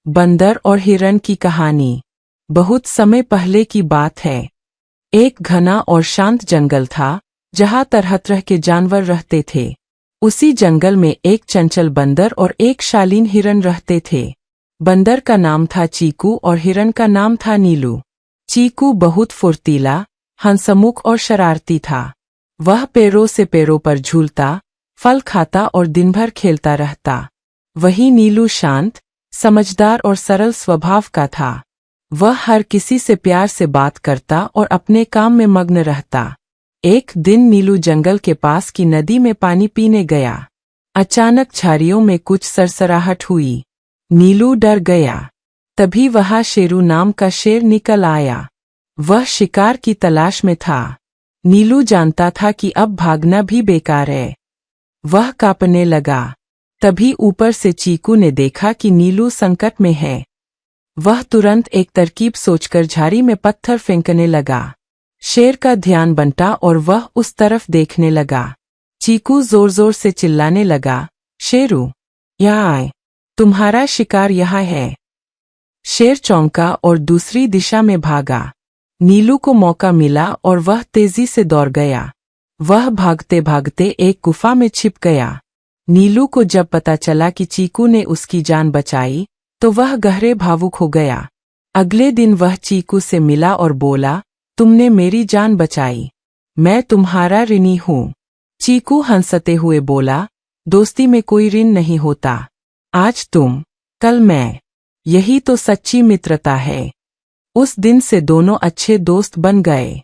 बंदर और हिरन की कहानी। बहुत समय पहले की बात है। एक घना और शांत जंगल था जहाँ तरह तरह के जानवर रहते थे। उसी जंगल में एक चंचल बंदर और एक शालीन हिरन रहते थे। बंदर का नाम था चीकू और हिरन का नाम था नीलू। चीकू बहुत फुर्तीला, हंसमुख और शरारती था। वह पैरों से पैरों पर झूलता, फल खाता और दिन भर खेलता रहता। वही नीलू शांत, समझदार और सरल स्वभाव का था। वह हर किसी से प्यार से बात करता और अपने काम में मग्न रहता। एक दिन नीलू जंगल के पास की नदी में पानी पीने गया। अचानक झाड़ियों में कुछ सरसराहट हुई। नीलू डर गया। तभी वहां शेरू नाम का शेर निकल आया। वह शिकार की तलाश में था। नीलू जानता था कि अब भागना भी बेकार है। वह कांपने लगा। तभी ऊपर से चीकू ने देखा कि नीलू संकट में है। वह तुरंत एक तरकीब सोचकर झाड़ी में पत्थर फेंकने लगा। शेर का ध्यान बंटा और वह उस तरफ देखने लगा। चीकू जोर जोर से चिल्लाने लगा, शेरू, यहाँ आए, तुम्हारा शिकार यहाँ है। शेर चौंका और दूसरी दिशा में भागा। नीलू को मौका मिला और वह तेजी से दौड़ गया। वह भागते भागते एक गुफा में छिप गया। नीलू को जब पता चला कि चीकू ने उसकी जान बचाई तो वह गहरे भावुक हो गया। अगले दिन वह चीकू से मिला और बोला, तुमने मेरी जान बचाई, मैं तुम्हारा ऋणी हूँ। चीकू हंसते हुए बोला, दोस्ती में कोई ऋण नहीं होता। आज तुम, कल मैं, यही तो सच्ची मित्रता है। उस दिन से दोनों अच्छे दोस्त बन गए।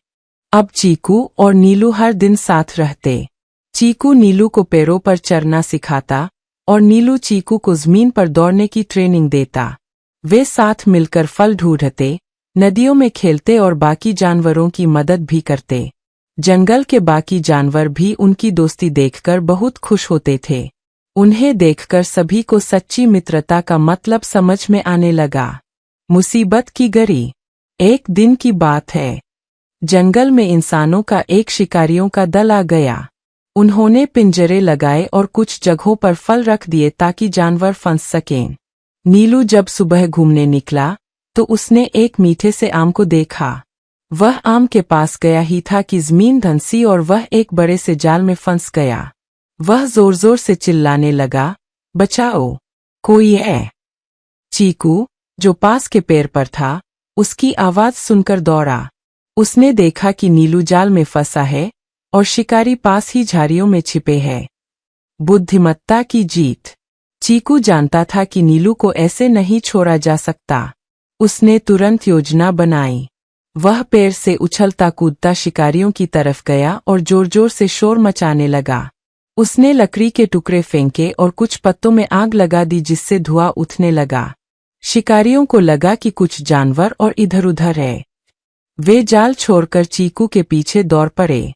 अब चीकू और नीलू हर दिन साथ रहते। चीकू नीलू को पैरों पर चढ़ना सिखाता और नीलू चीकू को जमीन पर दौड़ने की ट्रेनिंग देता। वे साथ मिलकर फल ढूंढते, नदियों में खेलते और बाकी जानवरों की मदद भी करते। जंगल के बाकी जानवर भी उनकी दोस्ती देखकर बहुत खुश होते थे। उन्हें देखकर सभी को सच्ची मित्रता का मतलब समझ में आने लगा। मुसीबत की घड़ी। एक दिन की बात है। जंगल में इंसानों का एक शिकारियों का दल आ गया। उन्होंने पिंजरे लगाए और कुछ जगहों पर फल रख दिए ताकि जानवर फंस सकें। नीलू जब सुबह घूमने निकला तो उसने एक मीठे से आम को देखा। वह आम के पास गया ही था कि जमीन धंसी और वह एक बड़े से जाल में फंस गया। वह जोर जोर से चिल्लाने लगा, बचाओ, कोई है। चीकू, जो पास के पेड़ पर था, उसकी आवाज सुनकर दौड़ा। उसने देखा कि नीलू जाल में फंसा है और शिकारी पास ही झाड़ियों में छिपे हैं। बुद्धिमत्ता की जीत। चीकू जानता था कि नीलू को ऐसे नहीं छोड़ा जा सकता। उसने तुरंत योजना बनाई। वह पेड़ से उछलता कूदता शिकारियों की तरफ गया और जोर जोर से शोर मचाने लगा। उसने लकड़ी के टुकड़े फेंके और कुछ पत्तों में आग लगा दी जिससे धुआं उठने लगा। शिकारियों को लगा कि कुछ जानवर और इधर-उधर है। वे जाल छोड़कर चीकू के पीछे दौड़ पड़े।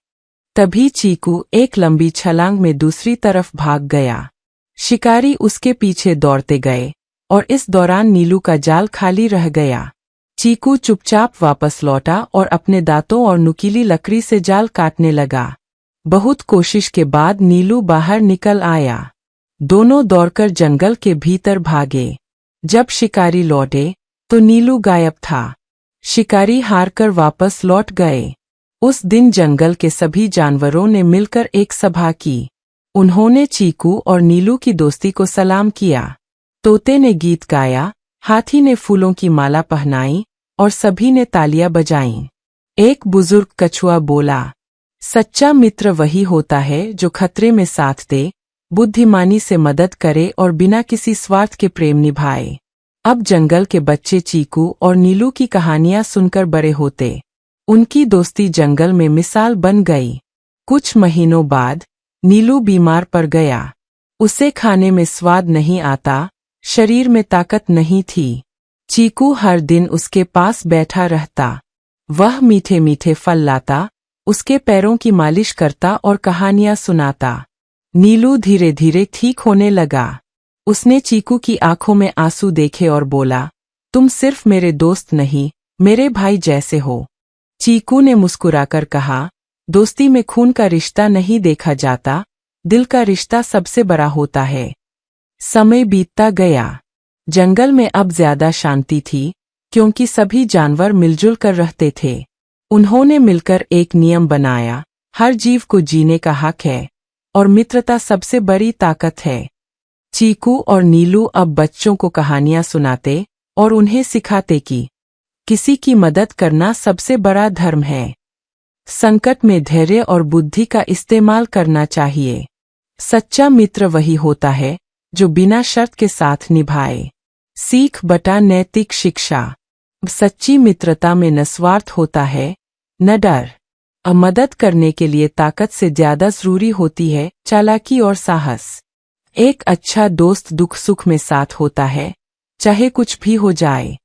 तभी चीकू एक लंबी छलांग में दूसरी तरफ भाग गया। शिकारी उसके पीछे दौड़ते गए और इस दौरान नीलू का जाल खाली रह गया। चीकू चुपचाप वापस लौटा और अपने दांतों और नुकीली लकड़ी से जाल काटने लगा। बहुत कोशिश के बाद नीलू बाहर निकल आया। दोनों दौड़कर जंगल के भीतर भागे। जब शिकारी लौटे तो नीलू गायब था। शिकारी हारकर वापस लौट गए। उस दिन जंगल के सभी जानवरों ने मिलकर एक सभा की। उन्होंने चीकू और नीलू की दोस्ती को सलाम किया। तोते ने गीत गाया, हाथी ने फूलों की माला पहनाई और सभी ने तालियां बजाईं। एक बुजुर्ग कछुआ बोला, सच्चा मित्र वही होता है जो खतरे में साथ दे, बुद्धिमानी से मदद करे और बिना किसी स्वार्थ के प्रेम निभाए। अब जंगल के बच्चे चीकू और नीलू की कहानियां सुनकर बड़े होते। उनकी दोस्ती जंगल में मिसाल बन गई। कुछ महीनों बाद नीलू बीमार पड़ गया। उसे खाने में स्वाद नहीं आता, शरीर में ताकत नहीं थी। चीकू हर दिन उसके पास बैठा रहता। वह मीठे मीठे फल लाता, उसके पैरों की मालिश करता और कहानियां सुनाता। नीलू धीरे धीरे ठीक होने लगा। उसने चीकू की आंखों में आंसू देखे और बोला, तुम सिर्फ मेरे दोस्त नहीं, मेरे भाई जैसे हो। चीकू ने मुस्कुराकर कहा, दोस्ती में खून का रिश्ता नहीं देखा जाता, दिल का रिश्ता सबसे बड़ा होता है। समय बीतता गया। जंगल में अब ज्यादा शांति थी, क्योंकि सभी जानवर मिलजुल कर रहते थे। उन्होंने मिलकर एक नियम बनाया, हर जीव को जीने का हक है और मित्रता सबसे बड़ी ताकत है। चीकू और नीलू अब बच्चों को कहानियां सुनाते और उन्हें सिखाते कि किसी की मदद करना सबसे बड़ा धर्म है। संकट में धैर्य और बुद्धि का इस्तेमाल करना चाहिए। सच्चा मित्र वही होता है जो बिना शर्त के साथ निभाए। सीख बटा नैतिक शिक्षा। सच्ची मित्रता में न स्वार्थ होता है, न डर। मदद करने के लिए ताकत से ज्यादा जरूरी होती है चालाकी और साहस। एक अच्छा दोस्त दुख सुख में साथ होता है, चाहे कुछ भी हो जाए।